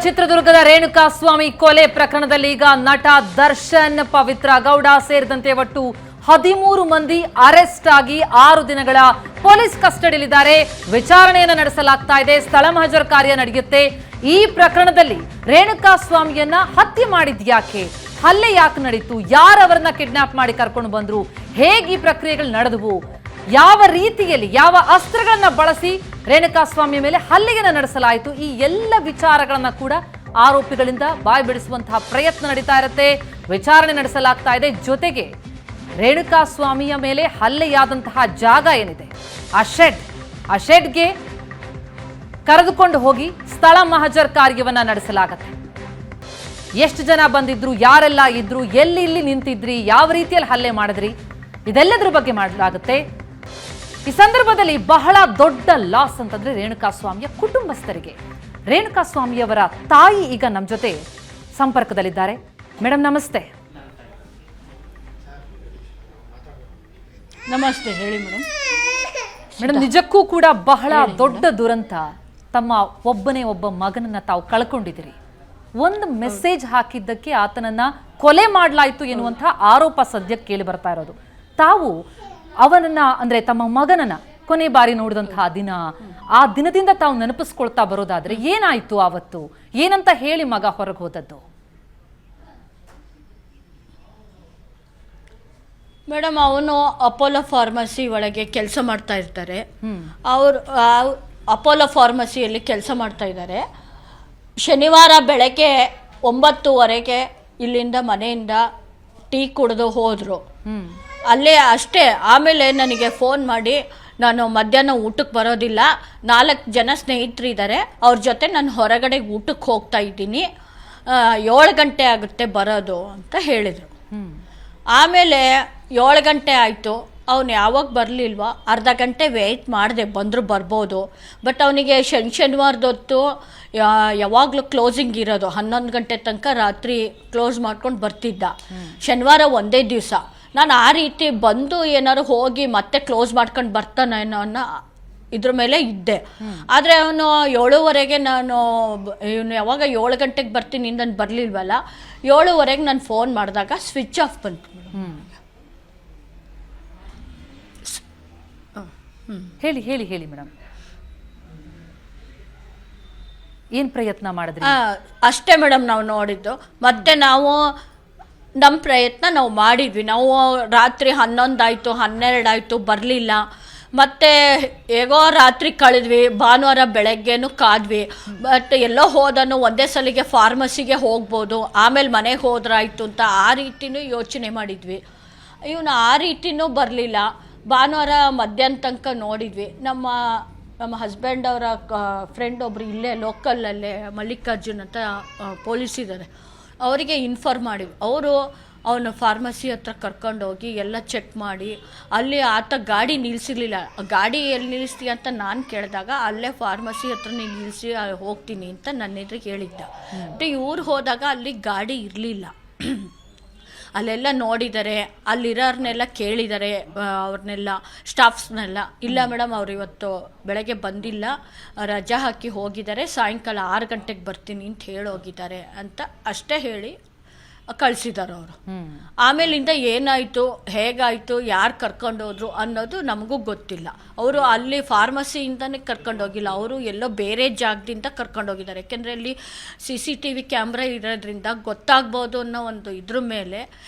ಚಿತ್ರದುರ್ಗದ ರೇಣುಕಾಸ್ವಾಮಿ ಕೊಲೆ ಪ್ರಕರಣದಲ್ಲಿ ಈಗ ನಟ ದರ್ಶನ್, ಪವಿತ್ರ ಗೌಡ ಸೇರಿದಂತೆ ಒಟ್ಟು 13 ಮಂದಿ ಅರೆಸ್ಟ್ ಆಗಿ 6 ದಿನಗಳ ಪೊಲೀಸ್ ಕಸ್ಟಡಿಯಲ್ಲಿದ್ದಾರೆ. ವಿಚಾರಣೆಯನ್ನು ನಡೆಸಲಾಗ್ತಾ ಇದೆ. ಸ್ಥಳ ಮಹಜರ್ ಕಾರ್ಯ ನಡೆಯುತ್ತೆ. ಈ ಪ್ರಕರಣದಲ್ಲಿ ರೇಣುಕಾಸ್ವಾಮಿಯನ್ನ ಹತ್ಯೆ ಮಾಡಿದ್ಯಾಕೆ, ಹಲ್ಲೆ ಯಾಕೆ ನಡೀತು, ಯಾರವರನ್ನ ಕಿಡ್ನಾಪ್ ಮಾಡಿ ಕರ್ಕೊಂಡು ಬಂದ್ರು, ಹೇಗೆ ಈ ಪ್ರಕ್ರಿಯೆಗಳು ನಡೆದವು, ಯಾವ ರೀತಿಯಲ್ಲಿ ಯಾವ ಅಸ್ತ್ರಗಳನ್ನ ಬಳಸಿ ರೇಣುಕಾಸ್ವಾಮಿಯ ಮೇಲೆ ಹಲ್ಲೆಯನ್ನು ನಡೆಸಲಾಯಿತು, ಈ ಎಲ್ಲ ವಿಚಾರಗಳನ್ನ ಕೂಡ ಆರೋಪಿಗಳಿಂದ ಬಾಯಿ ಬಿಡಿಸುವಂತಹ ಪ್ರಯತ್ನ ನಡೀತಾ ಇರುತ್ತೆ. ವಿಚಾರಣೆ ನಡೆಸಲಾಗ್ತಾ ಇದೆ. ಜೊತೆಗೆ ರೇಣುಕಾಸ್ವಾಮಿಯ ಮೇಲೆ ಹಲ್ಲೆಯಾದಂತಹ ಜಾಗ ಏನಿದೆ, ಆ ಶೆಡ್ಗೆ ಕರೆದುಕೊಂಡು ಹೋಗಿ ಸ್ಥಳ ಮಹಜರ್ ಕಾರ್ಯವನ್ನ ನಡೆಸಲಾಗುತ್ತೆ. ಎಷ್ಟು ಜನ ಬಂದಿದ್ರು, ಯಾರೆಲ್ಲ ಇದ್ರು, ಎಲ್ಲಿ ನಿಂತಿದ್ರಿ, ಯಾವ ರೀತಿಯಲ್ಲಿ ಹಲ್ಲೆ ಮಾಡಿದ್ರಿ, ಇದೆಲ್ಲದರ ಬಗ್ಗೆ ಮಾಡಲಾಗುತ್ತೆ. ಈ ಸಂದರ್ಭದಲ್ಲಿ ಬಹಳ ದೊಡ್ಡ ಲಾಸ್ ಅಂತಂದ್ರೆ ರೇಣುಕಾಸ್ವಾಮಿಯ ಕುಟುಂಬಸ್ಥರಿಗೆ. ರೇಣುಕಾಸ್ವಾಮಿಯವರ ತಾಯಿ ಈಗ ನಮ್ಮ ಜೊತೆ ಸಂಪರ್ಕದಲ್ಲಿದ್ದಾರೆ. ಮೇಡಮ್ ನಮಸ್ತೆ. ನಮಸ್ತೆ, ಹೇಳಿ ಮೇಡಮ್. ಮೇಡಮ್, ನಿಜಕ್ಕೂ ಕೂಡ ಬಹಳ ದೊಡ್ಡ ದುರಂತ. ತಮ್ಮ ಒಬ್ಬ ಮಗನನ್ನ ತಾವು ಕಳ್ಕೊಂಡಿದ್ದೀರಿ. ಒಂದು ಮೆಸೇಜ್ ಹಾಕಿದ್ದಕ್ಕೆ ಆತನನ್ನ ಕೊಲೆ ಮಾಡಲಾಯಿತು ಎನ್ನುವಂತಹ ಆರೋಪ ಸದ್ಯಕ್ಕೆ ಕೇಳಿ ಬರ್ತಾ ಇರೋದು. ತಾವು ಅವನನ್ನ ಅಂದ್ರೆ ತಮ್ಮ ಮಗನನ್ನ ಕೊನೆ ಬಾರಿ ನೋಡಿದಂತಹ ದಿನ, ಆ ದಿನದಿಂದ ತಾವು ನೆನಪಿಸ್ಕೊಳ್ತಾ ಬರೋದಾದ್ರೆ ಏನಾಯ್ತು ಆವತ್ತು, ಏನಂತ ಹೇಳಿ ಮಗ ಹೊರಗೆ ಹೋದದ್ದು? ಮೇಡಮ್, ಅವನು ಅಪೋಲೋ ಫಾರ್ಮಸಿ ಒಳಗೆ ಕೆಲಸ ಮಾಡ್ತಾ ಇರ್ತಾರೆ. ಅವರು ಅಪೋಲೋ ಫಾರ್ಮಸಿಯಲ್ಲಿ ಕೆಲಸ ಮಾಡ್ತಾ ಇದ್ದಾರೆ. ಶನಿವಾರ ಬೆಳಗ್ಗೆ 9:30 ಇಲ್ಲಿಂದ ಮನೆಯಿಂದ ಟೀ ಕುಡಿದು ಹೋದರು. ಅಲ್ಲೇ ಅಷ್ಟೇ. ಆಮೇಲೆ ನನಗೆ ಫೋನ್ ಮಾಡಿ, ನಾನು ಮಧ್ಯಾಹ್ನ ಊಟಕ್ಕೆ ಬರೋದಿಲ್ಲ, 4 ಜನ ಸ್ನೇಹಿತರಿದ್ದಾರೆ, ಅವ್ರ ಜೊತೆ ನಾನು ಹೊರಗಡೆ ಊಟಕ್ಕೆ ಹೋಗ್ತಾ ಇದ್ದೀನಿ, 7 ಗಂಟೆ ಆಗುತ್ತೆ ಬರೋದು ಅಂತ ಹೇಳಿದರು. ಆಮೇಲೆ 7 ಗಂಟೆ ಆಯಿತು. ಅವನು ಯಾವಾಗ ಬರಲಿಲ್ವ, ಅರ್ಧ ಗಂಟೆ ವೆಯ್ಟ್ ಮಾಡಿದೆ, ಬಂದರೂ ಬರ್ಬೋದು. ಬಟ್ ಅವನಿಗೆ ಶನಿವಾರದೊತ್ತು ಯಾವಾಗಲೂ ಕ್ಲೋಸಿಂಗ್ ಇರೋದು, 11 ಗಂಟೆ ತನಕ ರಾತ್ರಿ ಕ್ಲೋಸ್ ಮಾಡ್ಕೊಂಡು ಬರ್ತಿದ್ದ. ಶನಿವಾರ ಒಂದೇ ದಿವಸ. ನಾನು ಆ ರೀತಿ ಬಂದು ಏನಾದ್ರು ಹೋಗಿ ಮತ್ತೆ ಕ್ಲೋಸ್ ಮಾಡ್ಕೊಂಡು ಬರ್ತಾನೇನೋ ಅನ್ನೋ ಇದ್ರ ಮೇಲೆ ಇದ್ದೆ. ಆದರೆ ಅವನು 7:30 ನಾನು ಇವನು ಯಾವಾಗ 7 ಗಂಟೆಗೆ ಬರ್ತೀನಿ ನಾನು ಬರಲಿಲ್ವಲ್ಲ, 7:30 ನಾನು ಫೋನ್ ಮಾಡಿದಾಗ ಸ್ವಿಚ್ ಆಫ್ ಬಂತು. ಹೇಳಿ ಹೇಳಿ ಹೇಳಿ ಮೇಡಮ್, ಏನ್ ಪ್ರಯತ್ನ ಮಾಡಿದ್ರಿ? ಅಷ್ಟೇ ಮೇಡಮ್ ನಾವು ನೋಡಿದ್ದು. ಮತ್ತೆ ನಾವು ನಮ್ಮ ಪ್ರಯತ್ನ ನಾವು ಮಾಡಿದ್ವಿ. ನಾವು ರಾತ್ರಿ 11 ಆಯಿತು, 12 ಆಯಿತು, ಬರಲಿಲ್ಲ. ಮತ್ತು ಹೇಗೋ ರಾತ್ರಿ ಕಳೆದ್ವಿ. ಭಾನುವಾರ ಬೆಳಗ್ಗೆನೂ ಕಾದ್ವಿ. ಬಟ್ ಎಲ್ಲೋ ಹೋದನು, ಒಂದೇ ಸಲಿಗೆ ಫಾರ್ಮಸಿಗೆ ಹೋಗ್ಬೋದು, ಆಮೇಲೆ ಮನೆಗೆ ಹೋದ್ರಾಯ್ತು ಅಂತ ಆ ರೀತಿನೂ ಯೋಚನೆ ಮಾಡಿದ್ವಿ. ಇವನು ಆ ರೀತಿನೂ ಬರಲಿಲ್ಲ. ಭಾನುವಾರ ಮಧ್ಯಾಹ್ನ ತನಕ ನೋಡಿದ್ವಿ. ನಮ್ಮ ಹಸ್ಬೆಂಡ್ ಅವರ ಫ್ರೆಂಡ್ ಒಬ್ಬರು ಇಲ್ಲೇ ಲೋಕಲಲ್ಲೇ ಮಲ್ಲಿಕಾರ್ಜುನ್ ಅಂತ ಪೊಲೀಸ್ ಇದ್ದಾರೆ, ಅವರಿಗೆ ಇನ್ಫಾರ್ಮ್ ಮಾಡಿದ್ವಿ. ಅವರು ಅವನು ಫಾರ್ಮಸಿ ಹತ್ರ ಕರ್ಕೊಂಡೋಗಿ ಎಲ್ಲ ಚೆಕ್ ಮಾಡಿ, ಅಲ್ಲಿ ಆತ ಗಾಡಿ ನಿಲ್ಲಿಸಿರ್ಲಿಲ್ಲ. ಗಾಡಿ ಎಲ್ಲಿ ನಿಲ್ಲಿಸ್ತೀಯ ಅಂತ ನಾನು ಕೇಳಿದಾಗ ಅಲ್ಲೇ ಫಾರ್ಮಸಿ ಹತ್ರ ನಿಲ್ಲಿಸಿ ಹೋಗ್ತೀನಿ ಅಂತ ನನ್ನ ಎದುರಿಗೆ ಹೇಳಿದ್ದ. ಬಟ್ ಇವ್ರು ಹೋದಾಗ ಅಲ್ಲಿ ಗಾಡಿ ಇರಲಿಲ್ಲ. ಅಲ್ಲೆಲ್ಲ ನೋಡಿದ್ದಾರೆ, ಅಲ್ಲಿರೋರ್ನೆಲ್ಲ ಕೇಳಿದ್ದಾರೆ, ಅವ್ರನ್ನೆಲ್ಲ ಸ್ಟಾಫ್ಸ್ನೆಲ್ಲ. ಇಲ್ಲ ಮೇಡಮ್, ಅವ್ರು ಇವತ್ತು ಬೆಳಗ್ಗೆ ಬಂದಿಲ್ಲ, ರಜಾ ಹಾಕಿ ಹೋಗಿದ್ದಾರೆ, ಸಾಯಂಕಾಲ 6 ಗಂಟೆಗೆ ಬರ್ತೀನಿ ಅಂತ ಹೇಳೋಗಿದ್ದಾರೆ ಅಂತ ಅಷ್ಟೇ ಹೇಳಿ ಕಳಿಸಿದ್ದಾರೆ ಅವರು. ಆಮೇಲಿಂದ ಏನಾಯಿತು, ಹೇಗಾಯಿತು, ಯಾರು ಕರ್ಕೊಂಡೋದ್ರು ಅನ್ನೋದು ನಮಗೂ ಗೊತ್ತಿಲ್ಲ. ಅವರು ಅಲ್ಲಿ ಫಾರ್ಮಸಿಯಿಂದನೇ ಕರ್ಕೊಂಡೋಗಿಲ್ಲ, ಅವರು ಎಲ್ಲೋ ಬೇರೆ ಜಾಗದಿಂದ ಕರ್ಕೊಂಡೋಗಿದ್ದಾರೆ. ಯಾಕೆಂದರೆ ಅಲ್ಲಿ CCTV ಕ್ಯಾಮ್ರಾ ಇರೋದ್ರಿಂದ ಗೊತ್ತಾಗ್ಬೋದು ಅನ್ನೋ ಒಂದು ಇದ್ರ ಮೇಲೆ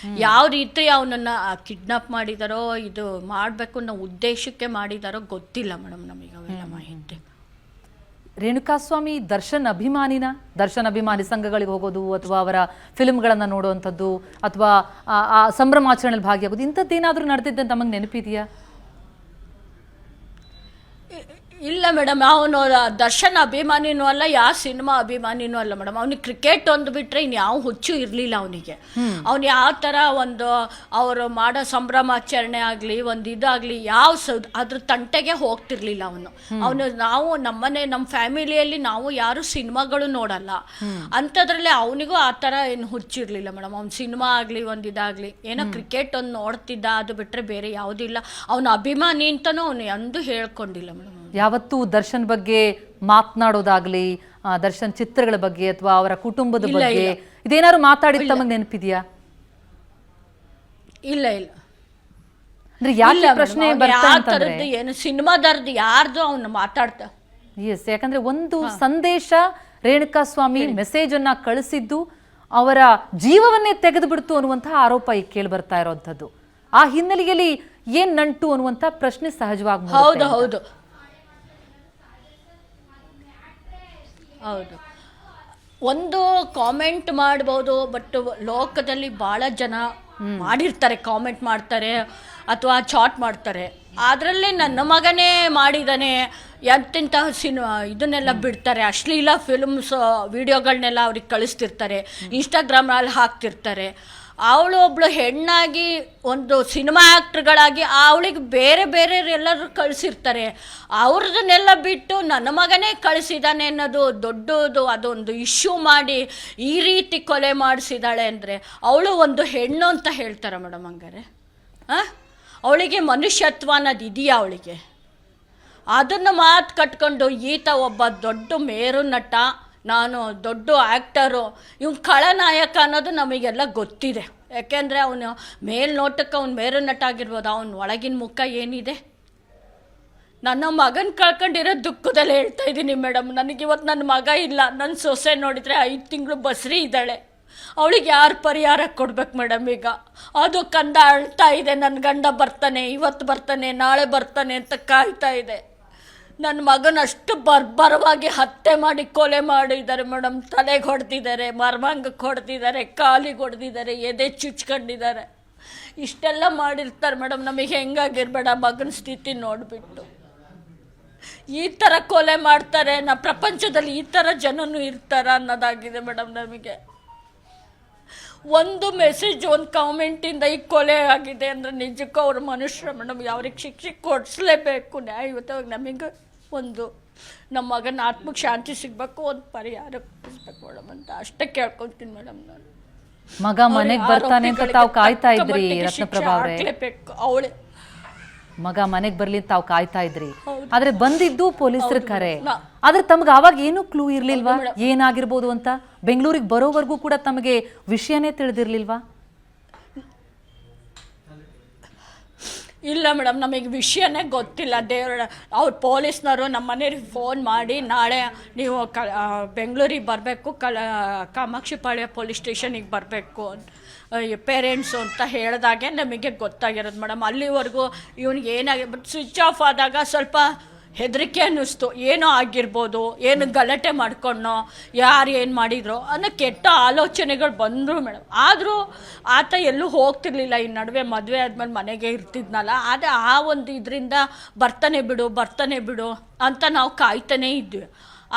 ಯಾವ ರೀತಿ ಅವನನ್ನು ಕಿಡ್ನಾಪ್ ಮಾಡಿದಾರೋ, ಇದು ಮಾಡಬೇಕು ಅನ್ನೋ ಉದ್ದೇಶಕ್ಕೆ ಮಾಡಿದಾರೋ ಗೊತ್ತಿಲ್ಲ ಮೇಡಮ್ ನಮಗೆ ಅವೆಲ್ಲ ಮಾಹಿತಿ. ರೇಣುಕಾಸ್ವಾಮಿ ದರ್ಶನ್ ಅಭಿಮಾನಿ ಸಂಘಗಳಿಗೆ ಹೋಗೋದು, ಅಥವಾ ಅವರ ಫಿಲ್ಮ್ಗಳನ್ನು ನೋಡುವಂಥದ್ದು, ಅಥವಾ ಆ ಸಂಭ್ರಮಾಚರಣೆಯಲ್ಲಿ ಭಾಗಿಯಾಗೋದು, ಇಂಥದ್ದೇನಾದರೂ ನಡೆದಿದ್ದಂತ ತಮಗೆ ನೆನಪಿದೆಯಾ? ಇಲ್ಲ ಮೇಡಮ್, ಅವನು ದರ್ಶನ್ ಅಭಿಮಾನಿನೂ ಅಲ್ಲ, ಯಾವ ಸಿನಿಮಾ ಅಭಿಮಾನಿನೂ ಅಲ್ಲ ಮೇಡಮ್. ಅವ್ನಿಗೆ ಕ್ರಿಕೆಟ್ ಒಂದು ಬಿಟ್ಟರೆ ಇನ್ಯಾವ ಹುಚ್ಚು ಇರಲಿಲ್ಲ ಅವನಿಗೆ. ಅವ್ನು ಯಾವ ಥರ ಒಂದು ಅವರು ಮಾಡೋ ಸಂಭ್ರಮಾಚರಣೆ ಆಗಲಿ, ಒಂದು ಇದಾಗಲಿ, ಅದ್ರ ತಂಟೆಗೆ ಹೋಗ್ತಿರ್ಲಿಲ್ಲ ಅವನು. ನಾವು ನಮ್ಮ ಫ್ಯಾಮಿಲಿಯಲ್ಲಿ ನಾವು ಯಾರು ಸಿನಿಮಾಗಳು ನೋಡಲ್ಲ, ಅಂಥದ್ರಲ್ಲಿ ಅವನಿಗೂ ಆ ಥರ ಏನು ಹುಚ್ಚಿರಲಿಲ್ಲ ಮೇಡಮ್. ಅವ್ನು ಸಿನಿಮಾ ಆಗಲಿ, ಒಂದು ಇದಾಗಲಿ, ಏನೋ ಕ್ರಿಕೆಟ್ ಒಂದು ನೋಡ್ತಿದ್ದ, ಅದು ಬಿಟ್ಟರೆ ಬೇರೆ ಯಾವುದಿಲ್ಲ. ಅವನ ಅಭಿಮಾನಿ ಅಂತಲೂ ಅವನು ಎಂದೂ ಹೇಳ್ಕೊಂಡಿಲ್ಲ ಮೇಡಮ್. ಯಾವತ್ತೂ ದರ್ಶನ್ ಬಗ್ಗೆ ಮಾತನಾಡೋದಾಗ್ಲಿ, ದರ್ಶನ್ ಚಿತ್ರಗಳ ಬಗ್ಗೆ ಅಥವಾ ಅವರ ಕುಟುಂಬದ ಬಗ್ಗೆ ಇದೇನಾದ್ರು ಮಾತಾಡಿದ್ ತಮಗೆ ನೆನಪಿದ್ಯಾ? ಇಲ್ಲ ಇಲ್ಲ ಅಂದ್ರೆ ಯಾಕೆ ಪ್ರಶ್ನೆ ಬರ್ತಾ ಅಂತಂದ್ರೆ ಏನು ಸಿನಿಮಾದರ್ದು ಯಾರ್ದು ಅವನು ಮಾತಾಡ್ತಾ. ಎಸ್, ಯಾಕಂದ್ರೆ ಒಂದು ಸಂದೇಶ ರೇಣುಕಾ ಸ್ವಾಮಿ ಮೆಸೇಜ್ ಅನ್ನ ಕಳಿಸಿದ್ದು ಅವರ ಜೀವವನ್ನೇ ತೆಗೆದು ಬಿಡ್ತು ಅನ್ನುವಂತಹ ಆರೋಪ ಈಗ ಕೇಳಿ ಬರ್ತಾ ಇರೋಂಥದ್ದು. ಆ ಹಿನ್ನೆಲೆಯಲ್ಲಿ ಏನ್ ನಂಟು ಅನ್ನುವಂತ ಪ್ರಶ್ನೆ ಸಹಜವಾಗಿ. ಹೌದು ಹೌದು ಹೌದು, ಒಂದು ಕಾಮೆಂಟ್ ಮಾಡ್ಬೋದು, ಬಟ್ ಲೋಕದಲ್ಲಿ ಬಹಳ ಜನ ಮಾಡಿರ್ತಾರೆ, ಕಾಮೆಂಟ್ ಮಾಡ್ತಾರೆ ಅಥವಾ ಚಾಟ್ ಮಾಡ್ತಾರೆ. ಅದರಲ್ಲಿ ನನ್ನ ಮಗನೇ ಮಾಡಿದ್ದಾನೆ ಎಂತೆಂಥ ಇದನ್ನೆಲ್ಲ ಬಿಡ್ತಾರೆ, ಅಶ್ಲೀಲ ಫಿಲ್ಮ್ಸ್ ವಿಡಿಯೋಗಳನ್ನೆಲ್ಲ ಅವ್ರಿಗೆ ಕಳಿಸ್ತಿರ್ತಾರೆ, ಇನ್ಸ್ಟಾಗ್ರಾಮಲ್ಲಿ ಹಾಕ್ತಿರ್ತಾರೆ. ಅವಳು ಒಬ್ಳು ಹೆಣ್ಣಾಗಿ ಒಂದು ಸಿನಿಮಾ ಆ್ಯಕ್ಟ್ರ್ಗಳಾಗಿ ಅವಳಿಗೆ ಬೇರೆ ಬೇರೆ ಎಲ್ಲರೂ ಕಳಿಸಿರ್ತಾರೆ. ಅವ್ರದನ್ನೆಲ್ಲ ಬಿಟ್ಟು ನನ್ನ ಮಗನೇ ಕಳಿಸಿದ್ದಾನೆ ಅನ್ನೋದು ದೊಡ್ಡದು, ಅದೊಂದು ಇಶ್ಯೂ ಮಾಡಿ ಈ ರೀತಿ ಕೊಲೆ ಮಾಡಿಸಿದಾಳೆ ಅಂದರೆ ಅವಳು ಒಂದು ಹೆಣ್ಣು ಅಂತ ಹೇಳ್ತಾರೆ ಮೇಡಮ್. ಹಂಗಾರೆ ಅವಳಿಗೆ ಮನುಷ್ಯತ್ವ ಅನ್ನೋದು ಇದೆಯಾ ಅವಳಿಗೆ? ಅದನ್ನು ಮಾತು ಕಟ್ಕೊಂಡು ಈತ ಒಬ್ಬ ದೊಡ್ಡ ಮೇರು ನಟ, ನಾನು ದೊಡ್ಡ ಆ್ಯಕ್ಟರು, ಇವ್ನು ಖಳನಾಯಕ ಅನ್ನೋದು ನಮಗೆಲ್ಲ ಗೊತ್ತಿದೆ. ಯಾಕೆಂದರೆ ಅವನು ಮೇಲ್ನೋಟಕ್ಕೆ ಅವ್ನು ಮೇರು ನಟ ಆಗಿರ್ಬೋದು, ಅವನ ಒಳಗಿನ ಮುಖ ಏನಿದೆ. ನನ್ನ ಮಗನ ಕಳ್ಕೊಂಡಿರೋ ದುಃಖದಲ್ಲಿ ಹೇಳ್ತಾ ಇದ್ದೀನಿ ಮೇಡಮ್. ನನಗಿವತ್ತು ನನ್ನ ಮಗ ಇಲ್ಲ, ನನ್ನ ಸೊಸೆ ನೋಡಿದರೆ 5 ತಿಂಗಳು ಬಸ್ರಿ ಇದ್ದಾಳೆ. ಅವಳಿಗೆ ಯಾರು ಪರಿಹಾರ ಕೊಡ್ಬೇಕು ಮೇಡಮ್? ಈಗ ಅದು ಕಂದ ಅಳ್ತಾ ಇದೆ, ನನ್ನ ಗಂಡ ಬರ್ತಾನೆ, ಇವತ್ತು ಬರ್ತಾನೆ, ನಾಳೆ ಬರ್ತಾನೆ ಅಂತ ಕಾಯ್ತಾ ಇದೆ. ನನ್ನ ಮಗನ ಅಷ್ಟು ಬರ್ಬರವಾಗಿ ಹತ್ಯೆ ಮಾಡಿ ಕೊಲೆ ಮಾಡಿದ್ದಾರೆ ಮೇಡಮ್. ತಲೆಗೆ ಹೊಡೆದಿದ್ದಾರೆ, ಮರ್ಮಾಂಗಕ್ಕೆ ಹೊಡೆದಿದ್ದಾರೆ, ಕಾಲಿಗೆ ಹೊಡೆದಿದ್ದಾರೆ, ಎದೆ ಚುಚ್ಕೊಂಡಿದ್ದಾರೆ. ಇಷ್ಟೆಲ್ಲ ಮಾಡಿರ್ತಾರೆ ಮೇಡಮ್. ನಮಗೆ ಹೆಂಗಾಗಿರ್ಬೇಡ ಮಗನ ಸ್ಥಿತಿ ನೋಡಿಬಿಟ್ಟು. ಈ ಥರ ಕೊಲೆ ಮಾಡ್ತಾರೆ, ಪ್ರಪಂಚದಲ್ಲಿ ಈ ಥರ ಜನನೂ ಇರ್ತಾರ ಅನ್ನೋದಾಗಿದೆ ಮೇಡಮ್ ನಮಗೆ. ಒಂದು ಮೆಸೇಜ್, ಒಂದು ಕಾಮೆಂಟಿಂದ ಈ ಕೊಲೆ ಆಗಿದೆ ಅಂದರೆ ನಿಜಕ್ಕೂ ಅವ್ರ ಮನುಷ್ಯರು ಮೇಡಮ್. ಅವ್ರಿಗೆ ಶಿಕ್ಷೆ ಕೊಡಿಸ್ಲೇಬೇಕು, ನ್ಯಾಯಯುತವಾಗಿ. ನಮಗೆ ಒಂದು ನಮ್ಮ ಮಗನ ಆತ್ಮಕ್ಕೆ ಶಾಂತಿ ಸಿಗಬೇಕು, ಒಂದು ಪರಿಹಾರ ಕೊಡಿಸ್ಬೇಕು ಮೇಡಮ್ ಅಂತ ಅಷ್ಟೇ ಕೇಳ್ಕೊತೀನಿ ಮೇಡಮ್. ನಾನು ಮಗ ಮನೆಗೆ ಬರ್ತಾನೆ ಅಂತ ತಾವು ಕಾಯ್ತಾ ಇದ್ರಿ ರತ್ನಪ್ರಭಾ ಅವರೇ? ಅವಳೆ ಮಗ ಮನೆಗೆ ಬರ್ಲಿ ತಾವು ಕಾಯ್ತಾ ಇದ್ರಿ, ಆದ್ರೆ ಬಂದಿದ್ದು ಪೊಲೀಸರ ಕರೆ. ಆದ್ರೆ ತಮ್ಗೆ ಅವಾಗ ಏನು ಕ್ಲೂ ಇರ್ಲಿಲ್ವಾ ಏನಾಗಿರ್ಬೋದು ಅಂತ? ಬೆಂಗಳೂರಿಗೆ ಬರೋವರೆಗೂ ಕೂಡ ತಮಗೆ ವಿಷಯನೇ ತಿಳಿದಿರ್ಲಿಲ್ವಾ? ಇಲ್ಲ ಮೇಡಮ್, ನಮಗೆ ವಿಷಯನೇ ಗೊತ್ತಿಲ್ಲ. ಅವ್ರು ಪೊಲೀಸ್ನವರು ನಮ್ಮ ಮನೆಯವ್ರಿಗೆ ಫೋನ್ ಮಾಡಿ, ನಾಳೆ ನೀವು ಬೆಂಗಳೂರಿಗೆ ಬರಬೇಕು, ಕಾಮಾಕ್ಷಿಪಾಳ್ಯ ಪೊಲೀಸ್ ಸ್ಟೇಷನಿಗೆ ಬರಬೇಕು ಪೇರೆಂಟ್ಸು ಅಂತ ಹೇಳಿದಾಗೆ ನಮಗೆ ಗೊತ್ತಾಗಿರೋದು ಮೇಡಮ್. ಅಲ್ಲಿವರೆಗೂ ಇವನಿಗೆ ಬಟ್ ಸ್ವಿಚ್ ಆಫ್ ಆದಾಗ ಸ್ವಲ್ಪ ಹೆದರಿಕೆ ಅನ್ನಿಸ್ತು. ಏನೋ ಆಗಿರ್ಬೋದು, ಏನು ಗಲಾಟೆ ಮಾಡ್ಕೊಂಡೋ, ಯಾರು ಏನು ಮಾಡಿದ್ರು ಅನ್ನೋ ಕೆಟ್ಟ ಆಲೋಚನೆಗಳು ಬಂದರು ಮೇಡಮ್. ಆದರೂ ಆತ ಎಲ್ಲೂ ಹೋಗ್ತಿರ್ಲಿಲ್ಲ. ಈ ನಡುವೆ ಮದುವೆ ಆದಮೇಲೆ ಮನೆಗೆ ಇರ್ತಿದ್ನಲ್ಲ, ಆದರೆ ಆ ಒಂದು ಇದರಿಂದ ಬರ್ತಾನೆ ಬಿಡು ಅಂತ ನಾವು ಕಾಯ್ತಾನೇ ಇದ್ವಿ.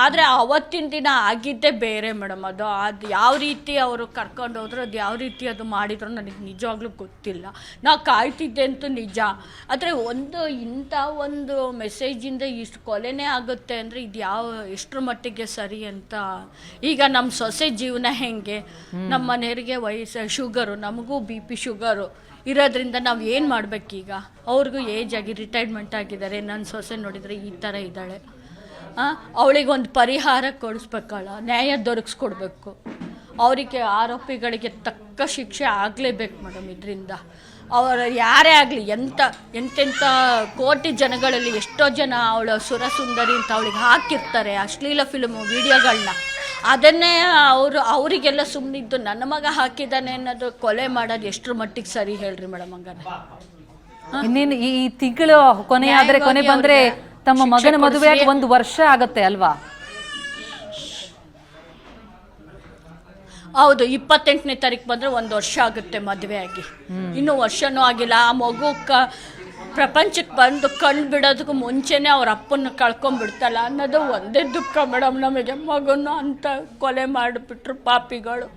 ಆದರೆ ಅವತ್ತಿನ ದಿನ ಆಗಿದ್ದೇ ಬೇರೆ ಮೇಡಮ್. ಅದು ಯಾವ ರೀತಿ ಅವರು ಕರ್ಕೊಂಡು ಹೋದ್ರು, ಅದು ಯಾವ ರೀತಿ ಅದು ಮಾಡಿದ್ರು ನನಗೆ ನಿಜವಾಗ್ಲೂ ಗೊತ್ತಿಲ್ಲ. ನಾವು ಕಾಯ್ತಿದ್ದೆ ಅಂತೂ ನಿಜ. ಆದರೆ ಇಂಥ ಒಂದು ಮೆಸೇಜಿಂದ ಇಷ್ಟು ಕೊಲೆನೇ ಆಗುತ್ತೆ ಅಂದರೆ ಇದು ಎಷ್ಟರ ಮಟ್ಟಿಗೆ ಸರಿ ಅಂತ. ಈಗ ನಮ್ಮ ಸೊಸೆ ಜೀವನ ಹೆಂಗೆ, ನಮ್ಮ ಮನೆಯವರಿಗೆ ಶುಗರು, ನಮಗೂ BP ಶುಗರು ಇರೋದ್ರಿಂದ ನಾವು ಏನು ಮಾಡಬೇಕೀಗ? ಅವ್ರಿಗೂ ಏಜ್ ಆಗಿ ರಿಟೈರ್ಮೆಂಟ್ ಆಗಿದ್ದಾರೆ. ನನ್ನ ಸೊಸೆ ನೋಡಿದರೆ ಈ ಥರ ಇದ್ದಾಳೆ. ಅವಳಿಗೆ ಒಂದು ಪರಿಹಾರ ಕೊಡಿಸ್ಬೇಕಲ್ಲ, ನ್ಯಾಯ ದೊರಕಿಸ್ಕೊಡ್ಬೇಕು. ಅವರಿಗೆ ಆರೋಪಿಗಳಿಗೆ ತಕ್ಕ ಶಿಕ್ಷೆ ಆಗಲೇಬೇಕು ಮೇಡಮ್. ಇದರಿಂದ ಅವರು ಯಾರೇ ಆಗಲಿ, ಎಂತೆಂಥ ಕೋಟಿ ಜನಗಳಲ್ಲಿ ಎಷ್ಟೋ ಜನ ಅವಳ ಸುರಸುಂದರಿ ಅಂತ ಅವಳಿಗೆ ಹಾಕಿರ್ತಾರೆ ಅಶ್ಲೀಲ ಫಿಲ್ಮು ವಿಡಿಯೋಗಳನ್ನ. ಅದನ್ನೇ ಅವರಿಗೆಲ್ಲ ಸುಮ್ಮನಿದ್ದು ನನ್ನ ಮಗ ಹಾಕಿದ್ದಾನೆ ಅನ್ನೋದು ಕೊಲೆ ಮಾಡೋದು ಎಷ್ಟರ ಮಟ್ಟಿಗೆ ಸರಿ ಹೇಳ್ರಿ ಮೇಡಮ್? ಹಂಗಾರೆ ಇನ್ನೇನು ಈ ತಿಂಗಳು ಕೊನೆ ಬಂದರೆ ತಮ್ಮ ಮಗನ ಮದುವೆಯಾಗಿ 1 ವರ್ಷ ಆಗತ್ತೆ ಅಲ್ವಾ? ಹೌದು, 28ನೇ ತಾರೀಕು ಬಂದರೆ 1 ವರ್ಷ ಆಗುತ್ತೆ ಮದುವೆ ಆಗಿ. ಇನ್ನೂ ವರ್ಷನೂ ಆಗಿಲ್ಲ. ಆ ಮಗು ಪ್ರಪಂಚಕ್ಕೆ ಬಂದು ಕಣ್ಣು ಬಿಡೋದಕ್ಕೂ ಮುಂಚೆನೇ ಅವ್ರ ಅಪ್ಪನ ಕಳ್ಕೊಂಡ್ಬಿಡ್ತಲ್ಲ ಅನ್ನೋದು ಒಂದೇ ದುಃಖ ಮೇಡಮ್ ನಮಗೆ. ಮಗುನ ಅಂತ ಕೊಲೆ ಮಾಡಿಬಿಟ್ರು ಪಾಪಿಗಳು.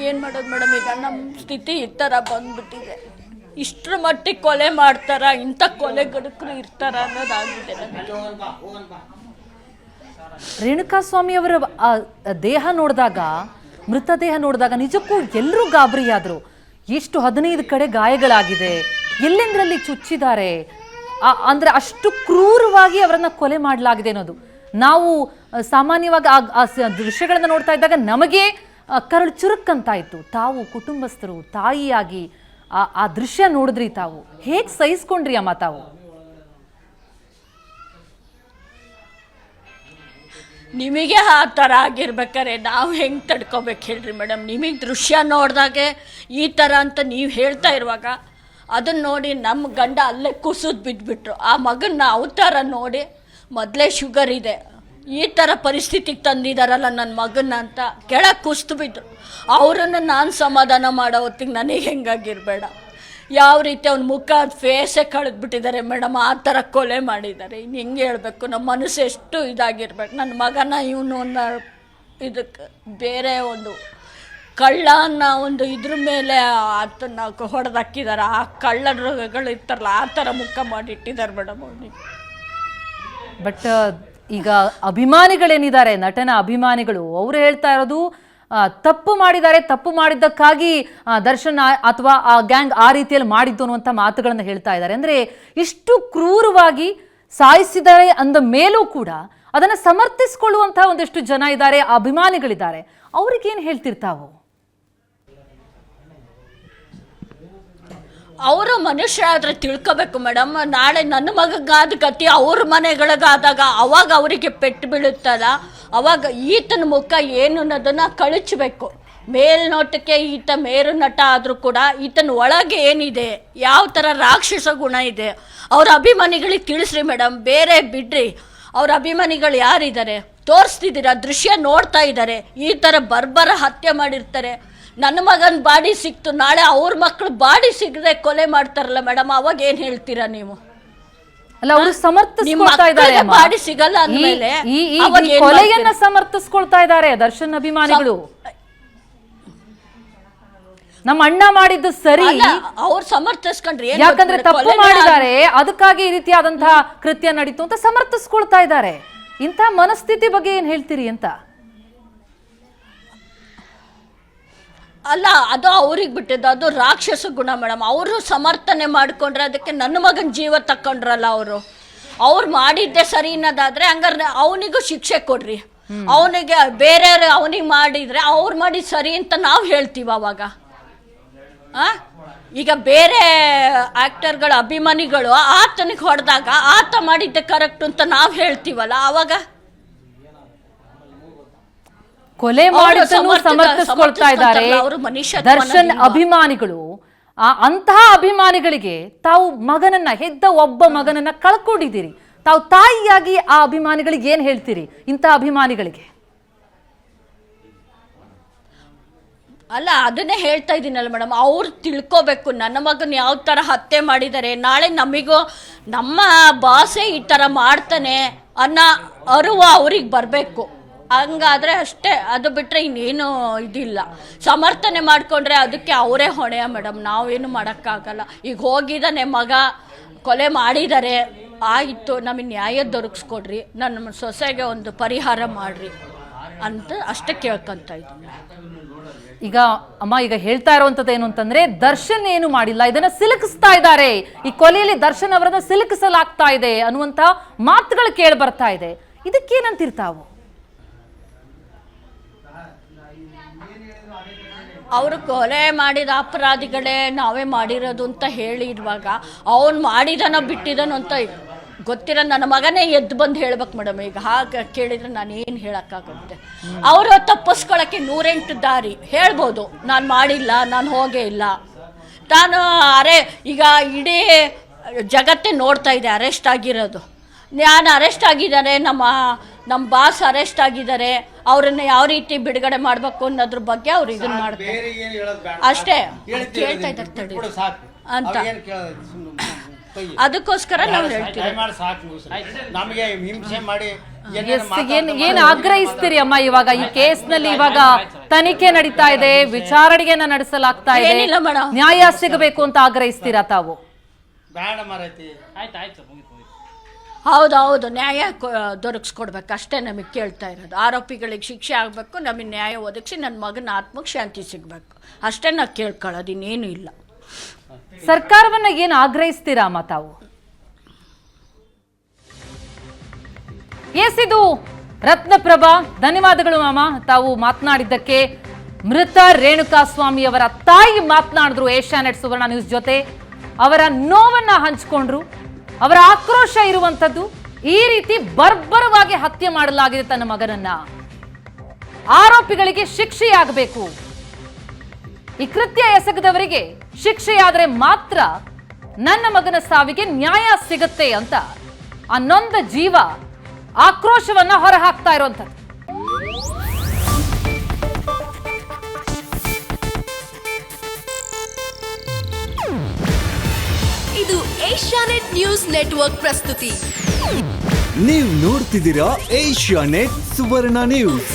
ಏನು ಮಾಡೋದು ಮೇಡಮ್? ಈಗ ನಮ್ಮ ಸ್ಥಿತಿ ಈ ಥರ ಬಂದ್ಬಿಟ್ಟಿದೆ. ಇಷ್ಟರ ಮಟ್ಟಿಗೆ ಕೊಲೆ ಮಾಡ್ತಾರ, ಇಂಥ ಕೊಲೆಗಡಕರು ಇರ್ತಾರ ಅನ್ನೋದಾಗಿದೆ ನಮಗೆ. ರೇಣುಕಾ ಸ್ವಾಮಿ ಅವರ ದೇಹ ನೋಡಿದಾಗ, ಮೃತದೇಹ ನೋಡಿದಾಗ ನಿಜಕ್ಕೂ ಎಲ್ಲರೂ ಗಾಬರಿಯಾದರು. ಎಷ್ಟು 15 ಕಡೆ ಗಾಯಗಳಾಗಿದೆ, ಎಲ್ಲೆಂದರಲ್ಲಿ ಚುಚ್ಚಿದ್ದಾರೆ, ಅಂದ್ರೆ ಅಷ್ಟು ಕ್ರೂರವಾಗಿ ಅವರನ್ನ ಕೊಲೆ ಮಾಡಲಾಗಿದೆ ಅನ್ನೋದು. ನಾವು ಸಾಮಾನ್ಯವಾಗಿ ಆ ದೃಶ್ಯಗಳನ್ನ ನೋಡ್ತಾ ಇದ್ದಾಗ ನಮಗೆ ಕರಳು ಚುರುಕ್ಕಂತಾಯ್ತು. ತಾವು ಕುಟುಂಬಸ್ಥರು, ತಾಯಿಯಾಗಿ ಆ ದೃಶ್ಯ ನೋಡಿದ್ರಿ, ತಾವು ಹೇಗೆ ಸಹಿಸ್ಕೊಂಡ್ರಿ ಅಮ್ಮ ತಾವು? ನಿಮಗೆ ಆ ಥರ ಆಗಿರ್ಬೇಕಾರೆ ನಾವು ಹೆಂಗೆ ತಡ್ಕೋಬೇಕು ಹೇಳ್ರಿ ಮೇಡಮ್? ನಿಮಗೆ ದೃಶ್ಯ ನೋಡಿದಾಗೆ ಈ ಥರ ಅಂತ ನೀವು ಹೇಳ್ತಾ ಇರುವಾಗ ಅದನ್ನು ನೋಡಿ ನಮ್ಮ ಗಂಡ ಅಲ್ಲೇ ಕುಸಿದು ಬಿದ್ದುಬಿಟ್ರು. ಆ ಮಗನ ಅವತಾರ ನೋಡಿ ಮೊದಲೇ ಶುಗರ್ ಇದೆ, ಈ ಥರ ಪರಿಸ್ಥಿತಿಗೆ ತಂದಿದ್ದಾರಲ್ಲ ನನ್ನ ಮಗನ ಅಂತ ಕೆಳಗೆ ಕುಸಿದು ಬಿದ್ದರು. ಅವರನ್ನು ನಾನು ಸಮಾಧಾನ ಮಾಡೋ ಹೊತ್ತಿಗೆ ನನಗೆ ಹೆಂಗಾಗಿರಬೇಡ. ಯಾವ ರೀತಿ ಅವ್ನ ಮುಖ ಫೇಸೇ ಕಳೆದ್ಬಿಟ್ಟಿದ್ದಾರೆ ಮೇಡಮ್, ಆ ಥರ ಕೊಲೆ ಮಾಡಿದ್ದಾರೆ. ಇನ್ನು ಹೆಂಗೆ ಹೇಳಬೇಕು? ನಮ್ಮ ಮನಸ್ಸು ಎಷ್ಟು ಇದಾಗಿರ್ಬೇಕು. ನನ್ನ ಮಗನ ಇವನು ಇದಕ್ಕೆ ಬೇರೆ ಒಂದು ಕಳ್ಳ ಅನ್ನೋ ಒಂದು ಇದ್ರ ಮೇಲೆ ಅದನ್ನು ಹೊಡೆದಾಕಿದ್ದಾರೆ. ಆ ಕಳ್ಳರುಗಳು ಇರ್ತಾರಲ್ಲ ಆ ಥರ ಮುಖ ಮಾಡಿಟ್ಟಿದ್ದಾರೆ ಮೇಡಮ್ ಅವನಿಗೆ. ಬಟ್ ಈಗ ಅಭಿಮಾನಿಗಳೇನಿದ್ದಾರೆ, ನಟನ ಅಭಿಮಾನಿಗಳು, ಅವರು ಹೇಳ್ತಾ ಇರೋದು ತಪ್ಪು ಮಾಡಿದ್ದಾರೆ, ತಪ್ಪು ಮಾಡಿದ್ದಕ್ಕಾಗಿ ದರ್ಶನ್ ಅಥವಾ ಆ ಗ್ಯಾಂಗ್ ಆ ರೀತಿಯಲ್ಲಿ ಮಾಡಿದ್ದು ಅನ್ನುವಂಥ ಮಾತುಗಳನ್ನು ಹೇಳ್ತಾ ಇದ್ದಾರೆ. ಅಂದರೆ ಇಷ್ಟು ಕ್ರೂರವಾಗಿ ಸಾಯಿಸಿದ್ದಾರೆ ಅಂದ ಮೇಲೂ ಕೂಡ ಅದನ್ನು ಸಮರ್ಥಿಸಿಕೊಳ್ಳುವಂತಹ ಒಂದಷ್ಟು ಜನ ಇದ್ದಾರೆ, ಅಭಿಮಾನಿಗಳಿದ್ದಾರೆ. ಅವ್ರಿಗೇನು ಹೇಳ್ತಿರ್ತಾವು? ಅವರು ಮನುಷ್ಯ ಆದರೆ ತಿಳ್ಕೊಬೇಕು ಮೇಡಮ್. ನಾಳೆ ನನ್ನ ಮಗಗಾದ ಗತಿ ಅವ್ರ ಮನೆಗಳಿಗಾದಾಗ ಅವಾಗ ಅವರಿಗೆ ಪೆಟ್ಟು ಬೀಳುತ್ತಲ್ಲ, ಅವಾಗ ಈತನ ಮುಖ ಏನು ಅನ್ನೋದನ್ನು ಕಳಚಬೇಕು. ಮೇಲ್ನೋಟಕ್ಕೆ ಈತ ಮೇರು ನಟ ಆದರೂ ಕೂಡ ಈತನ ಒಳಗೆ ಏನಿದೆ, ಯಾವ ಥರ ರಾಕ್ಷಸ ಗುಣ ಇದೆ ಅವ್ರ ಅಭಿಮಾನಿಗಳಿಗೆ ತಿಳಿಸ್ರಿ ಮೇಡಮ್. ಬೇರೆ ಬಿಡ್ರಿ, ಅವ್ರ ಅಭಿಮಾನಿಗಳು ಯಾರಿದ್ದಾರೆ ತೋರಿಸ್ತಿದ್ದೀರಾ, ದೃಶ್ಯ ನೋಡ್ತಾ ಇದ್ದಾರೆ. ಈ ಥರ ಬರ್ಬರ ಹತ್ಯೆ ಮಾಡಿರ್ತಾರೆ. ನನ್ನ ಮಗನ ಬಾಡಿ ಸಿಕ್ತು, ನಾಳೆ ಅವ್ರ ಮಕ್ಕಳು ಬಾಡಿ ಸಿಗದೆ ಕೊಲೆ ಮಾಡ್ತಾರಲ್ಲ ಮೇಡಮ್, ಅವಾಗ ಏನು ಹೇಳ್ತೀರಾ ನೀವು? ಅಲ್ಲ, ಅವರು ಸಮರ್ಥಿಸ್ಕೊಳ್ತಾ ಇದ್ದಾರೆ, ಬಾಡಿ ಸಿಗಲ್ಲ ಅಂದ್ಮೇಲೆ ಈ ಕೊಲೆಯನ್ನ ಸಮರ್ಥಿಸ್ಕೊಳ್ತಾ ಇದ್ದಾರೆ ದರ್ಶನ್ ಅಭಿಮಾನಿಗಳು. ನಮ್ಮ ಅಣ್ಣ ಮಾಡಿದ್ದು ಸರಿ, ಅವ್ರು ಸಮರ್ಥಿಸ್ಕೊಂಡ್ರಿ, ಯಾಕಂದ್ರೆ ತಪ್ಪು ಮಾಡಿದ್ದಾರೆ ಅದಕ್ಕಾಗಿ ಈ ರೀತಿಯಾದಂತಹ ಕೃತ್ಯ ನಡೀತು ಅಂತ ಸಮರ್ಥಿಸ್ಕೊಳ್ತಾ ಇದ್ದಾರೆ. ಇಂಥ ಮನಸ್ಥಿತಿ ಬಗ್ಗೆ ಏನ್ ಹೇಳ್ತೀರಿ ಅಂತ? ಅಲ್ಲ, ಅದು ಅವ್ರಿಗೆ ಬಿಟ್ಟಿದ್ದು, ಅದು ರಾಕ್ಷಸ ಗುಣ ಮೇಡಮ್. ಅವರು ಸಮರ್ಥನೆ ಮಾಡ್ಕೊಂಡ್ರೆ ಅದಕ್ಕೆ ನನ್ನ ಮಗನ ಜೀವ ತಕ್ಕೊಂಡ್ರಲ್ಲ ಅವ್ರು ಮಾಡಿದ್ದೆ ಸರಿ ಅನ್ನೋದಾದ್ರೆ ಹಂಗಾರೆ ಅವನಿಗೂ ಶಿಕ್ಷೆ ಕೊಡ್ರಿ. ಅವನಿಗೆ ಬೇರೆಯವ್ರು ಅವನಿಗೆ ಮಾಡಿದ್ರೆ ಅವ್ರು ಮಾಡಿದ ಸರಿ ಅಂತ ನಾವು ಹೇಳ್ತೀವಿ. ಅವಾಗ ಈಗ ಬೇರೆ ಆಕ್ಟರ್ಗಳ ಅಭಿಮಾನಿಗಳು ಆತನಿಗೆ ಹೊಡೆದಾಗ ಆತ ಮಾಡಿದ್ದೆ ಕರೆಕ್ಟ್ ಅಂತ ನಾವು ಹೇಳ್ತೀವಲ್ಲ, ಅವಾಗ ಕೊಲೆ ಮಾಡಿದ್ದನ್ನು ಸಮರ್ಥಿಸ್ಕೊಳ್ತಾ ಇದ್ದಾರೆ ದರ್ಶನ್ ಅಭಿಮಾನಿಗಳು. ಅಂತಹ ಅಭಿಮಾನಿಗಳಿಗೆ ತಾವು ಮಗನನ್ನ, ಹೆದ್ದ ಒಬ್ಬ ಮಗನನ್ನ ಕಳ್ಕೊಂಡಿದ್ದೀರಿ, ತಾವು ತಾಯಿಯಾಗಿ ಆ ಅಭಿಮಾನಿಗಳಿಗೆ ಏನ್ ಹೇಳ್ತೀರಿ? ಇಂಥ ಅಭಿಮಾನಿಗಳಿಗೆ ಅಲ್ಲ, ಅದನ್ನೇ ಹೇಳ್ತಾ ಇದ್ದೀನಲ್ಲ ಮೇಡಮ್, ಅವ್ರು ತಿಳ್ಕೋಬೇಕು ನನ್ನ ಮಗನ ಯಾವ ಥರ ಹತ್ಯೆ ಮಾಡಿದ್ದಾರೆ, ನಾಳೆ ನಮಗೂ ನಮ್ಮ ಬಾಸೇ ಈ ಥರ ಮಾಡ್ತಾನೆ ಅನ್ನೋ ಅರಿವು ಅವ್ರಿಗೆ ಬರಬೇಕು. ಹಂಗಾದ್ರೆ ಅಷ್ಟೇ, ಅದು ಬಿಟ್ಟರೆ ಇನ್ನೇನು ಇದಿಲ್ಲ. ಸಮರ್ಥನೆ ಮಾಡಿಕೊಂಡ್ರೆ ಅದಕ್ಕೆ ಅವರೇ ಹೊಣೆಯ ಮೇಡಮ್, ನಾವೇನು ಮಾಡೋಕ್ಕಾಗಲ್ಲ. ಈಗ ಹೋಗಿದ್ದಾನೆ ಮಗ, ಕೊಲೆ ಮಾಡಿದ್ದಾರೆ, ಆಯಿತು, ನಮಗೆ ನ್ಯಾಯ ದೊರಕಿಸ್ಕೊಡ್ರಿ, ನನ್ನ ಸೊಸೆಗೆ ಒಂದು ಪರಿಹಾರ ಮಾಡಿರಿ ಅಂತ ಅಷ್ಟೇ ಕೇಳ್ಕೊತಾ ಇದ್ದೀನಿ. ಈಗ ಅಮ್ಮ, ಈಗ ಹೇಳ್ತಾ ಇರುವಂತದ್ದು ಏನು ಅಂತಂದ್ರೆ, ದರ್ಶನ್ ಏನು ಮಾಡಿಲ್ಲ, ಇದನ್ನ ಸಿಲುಕಿಸ್ತಾ ಇದ್ದಾರೆ, ಈ ಕೊಲೆಯಲ್ಲಿ ದರ್ಶನ್ ಅವರನ್ನ ಸಿಲುಕಿಸಲಾಗ್ತಾ ಇದೆ ಅನ್ನುವಂತ ಮಾತುಗಳು ಕೇಳಿ ಬರ್ತಾ ಇದೆ. ಇದಕ್ಕೇನಂತಿರ್ತಾವು? ಅವರು ಕೊಲೆ ಮಾಡಿದ ಅಪರಾಧಿಗಳೇ ನಾವೇ ಮಾಡಿರೋದು ಅಂತ ಹೇಳಿರುವಾಗ ಅವನು ಮಾಡಿದನೋ ಬಿಟ್ಟಿದನೋ ಅಂತ ಗೊತ್ತಿರೋ ನನ್ನ ಮಗನೇ ಎದ್ದು ಬಂದು ಹೇಳ್ಬೇಕು ಮೇಡಮ್. ಈಗ ಹಾಗೆ ಕೇಳಿದ್ರೆ ನಾನು ಏನು ಹೇಳೋಕ್ಕಾಗುತ್ತೆ? ಅವರು ತಪ್ಪಿಸ್ಕೊಳ್ಳೋಕ್ಕೆ 108 ದಾರಿ ಹೇಳ್ಬೋದು, ನಾನು ಮಾಡಿಲ್ಲ, ನಾನು ಹೋಗೇ ಇಲ್ಲ, ನಾನು ಈಗ ಇಡೀ ಜಗತ್ತೇ ನೋಡ್ತಾ ಇದೆ ಅರೆಸ್ಟ್ ಆಗಿರೋದು. ನಾನು ಅರೆಸ್ಟ್ ಆಗಿದ್ದಾರೆ, ನಮ್ಮ ಬಾಸ್ ಅರೆಸ್ಟ್ ಆಗಿದ್ದಾರೆ, ಅವ್ರನ್ನ ಯಾವ ರೀತಿ ಬಿಡುಗಡೆ ಮಾಡಬೇಕು ಅನ್ನೋದ್ರ ಬಗ್ಗೆ ಅವ್ರು ಇದನ್ನ ಮಾಡ್ತಾರೆ ಅಷ್ಟೇ. ಕೇಳ್ತಾ ಇದ್ದಾರೆ ಅಂತ, ಅದಕ್ಕೋಸ್ಕರ ನಾವು ಹೇಳ್ತೀವಿ. ಏನ್ ಆಗ್ರಹಿಸ್ತೀರಿ ಅಮ್ಮ? ಇವಾಗ ಈ ಕೇಸ್ನಲ್ಲಿ ಇವಾಗ ತನಿಖೆ ನಡೀತಾ ಇದೆ, ವಿಚಾರಣೆಯನ್ನ ನಡೆಸಲಾಗ್ತಾ ಇದೆ, ನ್ಯಾಯ ಸಿಗಬೇಕು ಅಂತ ಆಗ್ರಹಿಸ್ತೀರಾ ತಾವು? ಹೌದು, ನ್ಯಾಯ ದೊರಕಿಸ್ಕೊಡ್ಬೇಕು ಅಷ್ಟೇ ನಮಗೆ ಕೇಳ್ತಾ ಇರೋದು. ಆರೋಪಿಗಳಿಗೆ ಶಿಕ್ಷೆ ಆಗಬೇಕು, ನಮಗೆ ನ್ಯಾಯ ಒದಗಿಸಿ ನನ್ನ ಮಗನ ಆತ್ಮಕ್ಕೆ ಶಾಂತಿ ಸಿಗಬೇಕು ಅಷ್ಟೇ ನಾವು ಕೇಳ್ಕೊಳ್ಳೋದು, ಇನ್ನೇನು ಇಲ್ಲ. ಸರ್ಕಾರವನ್ನ ಏನು ಆಗ್ರಹಿಸ್ತೀರಾ ಅಮ್ಮ ತಾವು? ಎಸ್, ಇದು ರತ್ನಪ್ರಭಾ, ಧನ್ಯವಾದಗಳು ಮಾಮ ತಾವು ಮಾತನಾಡಿದ್ದಕ್ಕೆ. ಮೃತ ರೇಣುಕಾ ಸ್ವಾಮಿ ಅವರ ತಾಯಿ ಮಾತನಾಡಿದ್ರು ಏಷ್ಯಾನೆಟ್ ಸುವರ್ಣ ನ್ಯೂಸ್ ಜೊತೆ. ಅವರ ನೋವನ್ನ ಹಂಚಿಕೊಂಡ್ರು. ಅವರ ಆಕ್ರೋಶ ಇರುವಂತದ್ದು, ಈ ರೀತಿ ಬರ್ಬರವಾಗಿ ಹತ್ಯೆ ಮಾಡಲಾಗಿದೆ ತನ್ನ ಮಗನನ್ನ. ಆರೋಪಿಗಳಿಗೆ ಶಿಕ್ಷೆಯಾಗಬೇಕು. ಈ ಕೃತ್ಯ ಎಸಗದವರಿಗೆ ಶಿಕ್ಷೆಯಾದರೆ ಮಾತ್ರ ನನ್ನ ಮಗನ ಸಾವಿಗೆ ನ್ಯಾಯ ಸಿಗುತ್ತೆ ಅಂತ ಆ ನೊಂದ ಜೀವ ಆಕ್ರೋಶವನ್ನ ಹೊರಹಾಕ್ತಾ ಇರುವಂತದ್ದು. ಇದು ಏಷ್ಯಾನೆಟ್ ನ್ಯೂಸ್ ನೆಟ್ವರ್ಕ್ ಪ್ರಸ್ತುತಿ. ನೀವು ನೋಡ್ತಿದ್ದೀರಾ ಏಷ್ಯಾನೆಟ್ ಸುವರ್ಣ ನ್ಯೂಸ್.